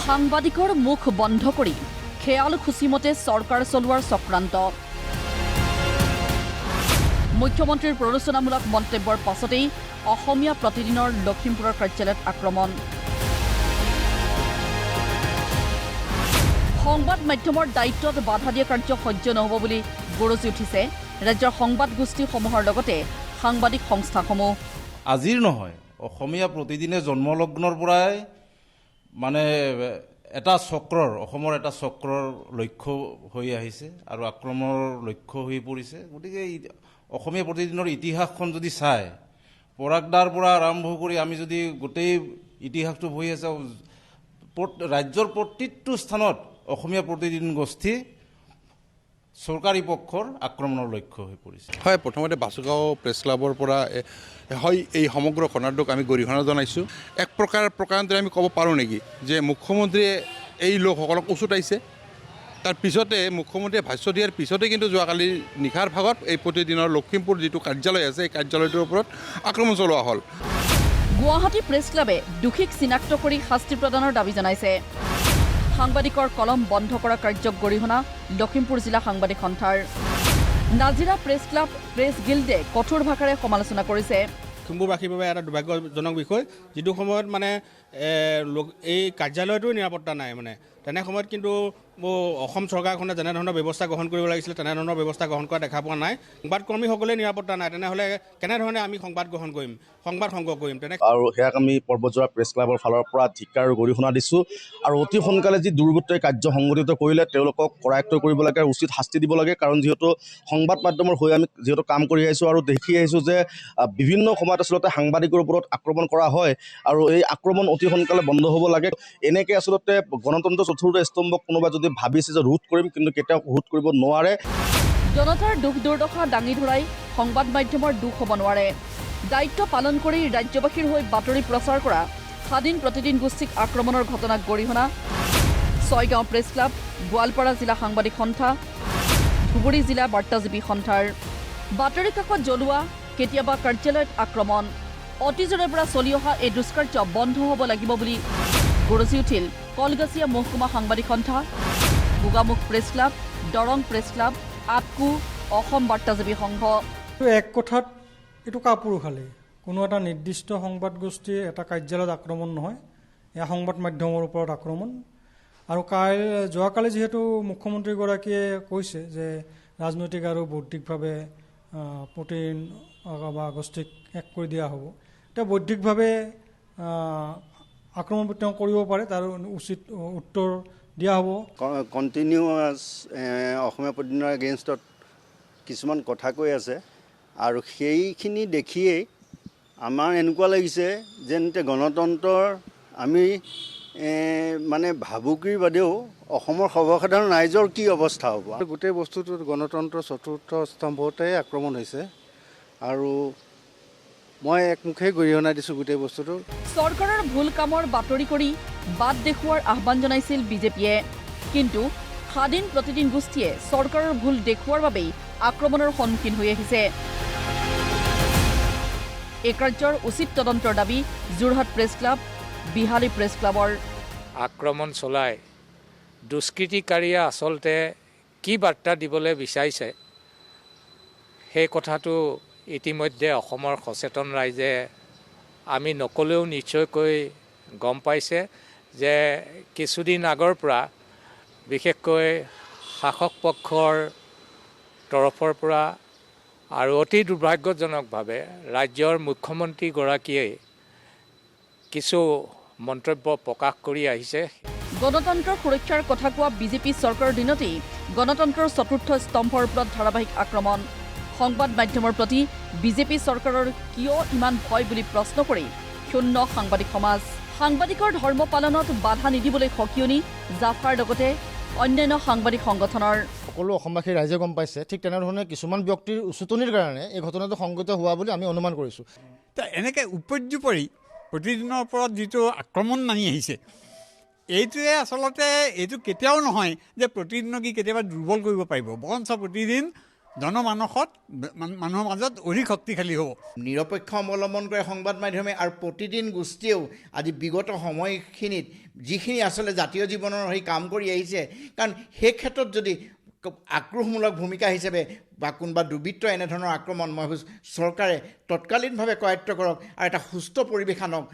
সাংবাদিকৰ মুখ বন্ধ কৰি খেয়াল খুচিমতে চৰকাৰ চলোৱাৰ চক্ৰান্ত। মুখ্যমন্ত্ৰীৰ প্ৰৰোচনামূলক মন্তব্যৰ পাছতেই অসমীয়া প্ৰতিদিনৰ লখিমপুৰৰ কাৰ্যালয়ত আক্ৰমণ। সংবাদ মাধ্যমৰ দায়িত্বত বাধা দিয়া কাৰ্য সহ্য নহ'ব বুলি গৰজি উঠিছে ৰাজ্যৰ সংবাদ গোষ্ঠীসমূহৰ লগতে সাংবাদিক সংস্থাসমূহ। আজিৰ নহয়, অসমীয়া প্ৰতিদিনে জন্মলগ্নৰ পৰাই মানে এটা চক্ৰৰ, অসমৰ এটা চক্ৰৰ লক্ষ্য হৈ আহিছে আৰু আক্ৰমণৰ লক্ষ্য হৈ পৰিছে। গতিকে অসমীয়া প্ৰতিদিনৰ ইতিহাসখন যদি চায়, পৰাগদাৰ পৰা আৰম্ভ কৰি আমি যদি গোটেই ইতিহাসটো বহি চাওঁ, ৰাজ্যৰ প্ৰতিটো স্থানত অসমীয়া প্ৰতিদিন গোষ্ঠী চৰকাৰী পক্ষৰ আক্ৰমণৰ লক্ষ্য হৈ পৰিছে। হয়, প্ৰথমতে বাসুগাঁও প্ৰেছ ক্লাবৰ পৰা হয় এই সমগ্ৰ খণ্ডটোক আমি গৰিহণা জনাইছোঁ। এক প্ৰকাৰান্তৰে আমি ক'ব পাৰোঁ নেকি যে মুখ্যমন্ত্ৰীয়ে এই লোকসকলক উচুটাইছে। তাৰ পিছতে মুখ্যমন্ত্ৰীয়ে ভাষ্য দিয়াৰ পিছতে কিন্তু যোৱাকালি নিশাৰ ভাগত এই প্ৰতিদিনৰ লখিমপুৰ যিটো কাৰ্যালয় আছে, এই কাৰ্যালয়টোৰ ওপৰত আক্ৰমণ চলোৱা হ'ল। গুৱাহাটী প্ৰেছ ক্লাবে দোষীক চিনাক্ত কৰি শাস্তি প্ৰদানৰ দাবী জনাইছে। সাংবাদিকৰ কলম বন্ধ কৰা কাৰ্যক গৰিহণা লখিমপুৰ জিলা সাংবাদিক সন্থাৰ। নাজিৰা প্ৰেছ ক্লাব, প্ৰেছ গিল্ডে কঠোৰ ভাষাৰে সমালোচনা কৰিছে। লখিমপুৰবাসীৰ বাবে এটা দুৰ্ভাগ্যজনক বিষয়, যিটো সময়ত এই কাৰ্যালয়টোৰ নিৰাপত্তা নাই। তেনে সময়ত কিন্তু অসম চৰকাৰখনে যেনেধৰণৰ ব্যৱস্থা গ্ৰহণ কৰিব লাগিছিলে তেনেধৰণৰ ব্যৱস্থা গ্ৰহণ কৰা দেখা পোৱা নাই। সংবাদকৰ্মীসকলে নিৰাপত্তা নাই, তেনেহ'লে কেনেধৰণে আমি সংবাদ গ্ৰহণ কৰিম, সংবাদ সংগ্ৰহ কৰিম? আৰু সেয়াক আমি পৰ্বতজোৰা প্ৰেছ ক্লাবৰ ফালৰ পৰা ধিক্কাৰ আৰু গৰিহণা দিছোঁ। আৰু অতি সোনকালে যি দুৰ্বৃত্তই কাৰ্য সংঘটিত কৰিলে তেওঁলোকক কৰায়ত্ব কৰিব লাগে, উচিত শাস্তি দিব লাগে। কাৰণ যিহেতু সংবাদ মাধ্যমৰ হৈ আমি যিহেতু কাম কৰি আহিছোঁ আৰু দেখি আহিছোঁ যে বিভিন্ন সময়ত আচলতে সাংবাদিকৰ ওপৰত আক্ৰমণ কৰা হয় আৰু এই আক্ৰমণ অতি সোনকালে বন্ধ হ'ব লাগে। এনেকৈ আচলতে গণতন্ত্ৰ চতুৰ্থ স্তম্ভক কোনোবা যদি ভাবিছে যে ৰোধ কৰিম, কিন্তু কেতিয়াও ৰোধ কৰিব নোৱাৰে। জনতাৰ দুখ দুৰ্দশা দাঙি ধৰাই সংবাদ মাধ্যমৰ দুখ হ'ব নোৱাৰে। দায়িত্ব পালন কৰি ৰাজ্যবাসীৰ হৈ বাতৰি প্ৰচাৰ কৰা স্বাধীন প্ৰতিদিন গোষ্ঠীক আক্ৰমণৰ ঘটনাক গৰিহণা। ছয়গাঁও প্ৰেছ ক্লাব, গোৱালপাৰা জিলা সাংবাদিক সন্থা, ধুবুৰী জিলা বাৰ্তাজীৱী সন্থাৰ। বাতৰি কাকত জ্বলোৱা, কেতিয়াবা কাৰ্যালয়ত আক্ৰমণ, অতীজৰে পৰা চলি অহা এই দুষ্কাৰ্য বন্ধ হ'ব লাগিব বুলি গৰজি উঠিল কলগাছিয়া মহকুমা সাংবাদিক সন্থা, Gogamukh press club, Darrang press club, আটকু, অসম বাৰ্তাজীৱী সংঘ। এক কথাত এইটো কাপুৰুষালি। কোনো এটা নিৰ্দিষ্ট সংবাদ গোষ্ঠীৰ এটা কাৰ্যালয়ত আক্ৰমণ নহয়, এয়া সংবাদ মাধ্যমৰ ওপৰত আক্ৰমণ। আৰু যোৱাকালি যিহেতু মুখ্যমন্ত্ৰীগৰাকীয়ে কৈছে যে ৰাজনৈতিক আৰু বৌদ্ধিকভাৱে প্ৰতিদিন বা গোষ্ঠীক এক কৰি দিয়া হ'ব, এতিয়া বৌদ্ধিকভাৱে আক্ৰমণ তেওঁ কৰিব পাৰে, তাৰ উচিত উত্তৰ দিয়া হ'ব। কণ্টিনিউৱাছ অসমীয়া প্ৰতিদিনৰ এগেইনষ্টত কিছুমান কথা কৈ আছে আৰু সেইখিনি দেখিয়েই আমাৰ এনেকুৱা লাগিছে যেন গণতন্ত্ৰৰ আমি ভাবুকিৰ বাদেও অসমৰ সৰ্বসাধাৰণ ৰাইজৰ কি অৱস্থা হ'ব। গোটেই বস্তুটোত গণতন্ত্ৰৰ চতুৰ্থ স্তম্ভতে আক্ৰমণ হৈছে আৰু মই একমুখে গৰিহণা দিছোঁ গোটেই বস্তুটো। চৰকাৰৰ ভুল কামৰ বাতৰি কৰি বাট দেখুওৱাৰ আহ্বান জনাইছিল বিজেপিয়ে, কিন্তু স্বাধীন প্ৰতিদিন গোষ্ঠীয়ে চৰকাৰৰ ভুল দেখুওৱাৰ বাবেই আক্ৰমণৰ সন্মুখীন হৈ আহিছে। এই কাৰ্যৰ উচিত তদন্তৰ দাবী Jorhat press club, Bihali press ক্লাবৰ। আক্ৰমণ চলাই দুষ্কৃতিকাৰীয়ে আচলতে কি বাৰ্তা দিবলৈ বিচাৰিছে সেই কথাটো ইতিমধ্যে অসমৰ সচেতন ৰাইজে আমি নকলেও নিশ্চয়কৈ গম পাইছে যে কিছুদিন আগৰ পৰা বিশেষকৈ শাসক পক্ষৰ তৰফৰ পৰা আৰু অতি দুৰ্ভাগ্যজনকভাৱে ৰাজ্যৰ মুখ্যমন্ত্ৰীগৰাকীয়ে কিছু মন্তব্য প্ৰকাশ কৰি আহিছে। গণতন্ত্ৰৰ সুৰক্ষাৰ কথা কোৱা বিজেপি চৰকাৰৰ দিনতেই গণতন্ত্ৰৰ চতুৰ্থ স্তম্ভৰ ওপৰত ধাৰাবাহিক আক্ৰমণ। সংবাদ মাধ্যমৰ প্ৰতি বিজেপি চৰকাৰৰ কিয় ইমান ভয় বুলি প্ৰশ্ন কৰি শূন্য সাংবাদিক সমাজ। সাংবাদিকৰ ধৰ্ম পালনত বাধা নিদিবলৈ সকিয়নি জাফাৰ লগতে অন্যান্য সাংবাদিক সংগঠনৰ। সকলো অসমবাসীৰ ৰাইজে গম পাইছে, ঠিক তেনেধৰণে কিছুমান ব্যক্তিৰ উচতনিৰ কাৰণে এই ঘটনাটো সংঘটিত হোৱা বুলি আমি অনুমান কৰিছোঁ। এনেকৈ উপৰ্যুপৰি প্ৰতিদিনৰ ওপৰত যিটো আক্ৰমণ নামি আহিছে, এইটোৱে আচলতে এইটো কেতিয়াও নহয় যে প্ৰতিদিনক কেতিয়াবা দুৰ্বল কৰিব পাৰিব, বৰঞ্চ প্ৰতিদিন জনমানসত মানুহৰ মাজত অধিক শক্তিশালী হ'ব। নিৰপেক্ষ অৱলম্বন কৰে সংবাদ মাধ্যমে আৰু প্ৰতিদিন গোষ্ঠীয়েও আজি বিগত সময়খিনিত যিখিনি আচলতে জাতীয় জীৱনৰ সেই কাম কৰি আহিছে, কাৰণ সেই ক্ষেত্ৰত যদি আক্ৰোশমূলক ভূমিকা হিচাপে বা কোনোবা দুৰ্বৃত্ত এনেধৰণৰ আক্ৰমণ মই ভাবোঁ চৰকাৰে তৎকালীনভাৱে কৰায়ত্ব কৰক আৰু এটা সুস্থ পৰিৱেশ আনক,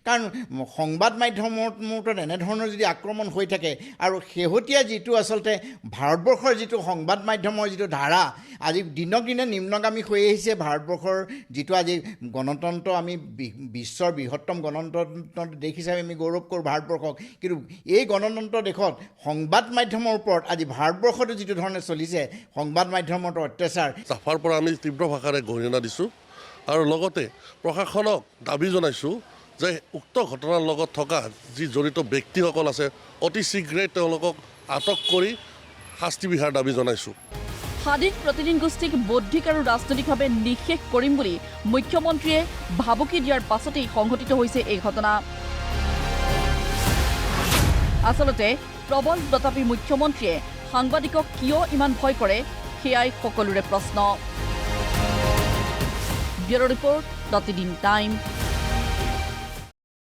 কাৰণ সংবাদ মাধ্যমৰ এনেধৰণৰ যদি আক্ৰমণ হৈ থাকে আৰু শেহতীয়া যিটো আচলতে ভাৰতবৰ্ষৰ যিটো সংবাদ মাধ্যমৰ যিটো ধাৰা আজি দিনক দিনে নিম্নগামী হৈ আহিছে। ভাৰতবৰ্ষৰ যিটো আজি গণতন্ত্ৰ আমি বিশ্বৰ বৃহত্তম গণতন্ত্ৰ দেশ হিচাপে আমি গৌৰৱ কৰোঁ ভাৰতবৰ্ষক, কিন্তু এই গণতন্ত্ৰ দেশত সংবাদ মাধ্যমৰ ওপৰত আজি ভাৰতবৰ্ষতো যিটো ধৰণে চলিছে সংবাদ মাধ্যমৰ অত্যাচাৰ, জাফাৰ পৰা আমি তীব্ৰ ভাষাৰে গৰিহণা দিছোঁ আৰু লগতে প্ৰশাসনক দাবী জনাইছোঁ যে উক্ত ঘটনাৰ লগত থকা যি জড়িত ব্যক্তিসকল আছে অতি শীঘ্ৰে তেওঁলোকক আটক কৰি শাস্তি বিহাৰ দাবী জনাইছোঁ। স্বাধীন প্ৰতিদিন গোষ্ঠীক বৌদ্ধিক আৰু ৰাজনৈতিকভাৱে নিষেধ কৰিম বুলি মুখ্যমন্ত্ৰীয়ে ভাবুকি দিয়াৰ পাছতেই সংঘটিত হৈছে এই ঘটনা। আচলতে প্ৰবল তথাপি মুখ্যমন্ত্ৰীয়ে সাংবাদিকক কিয় ইমান ভয় কৰে সেয়াই সকলোৰে প্ৰশ্ন। ব্যুৰ' ৰিপৰ্ট, প্ৰতিদিন টাইম।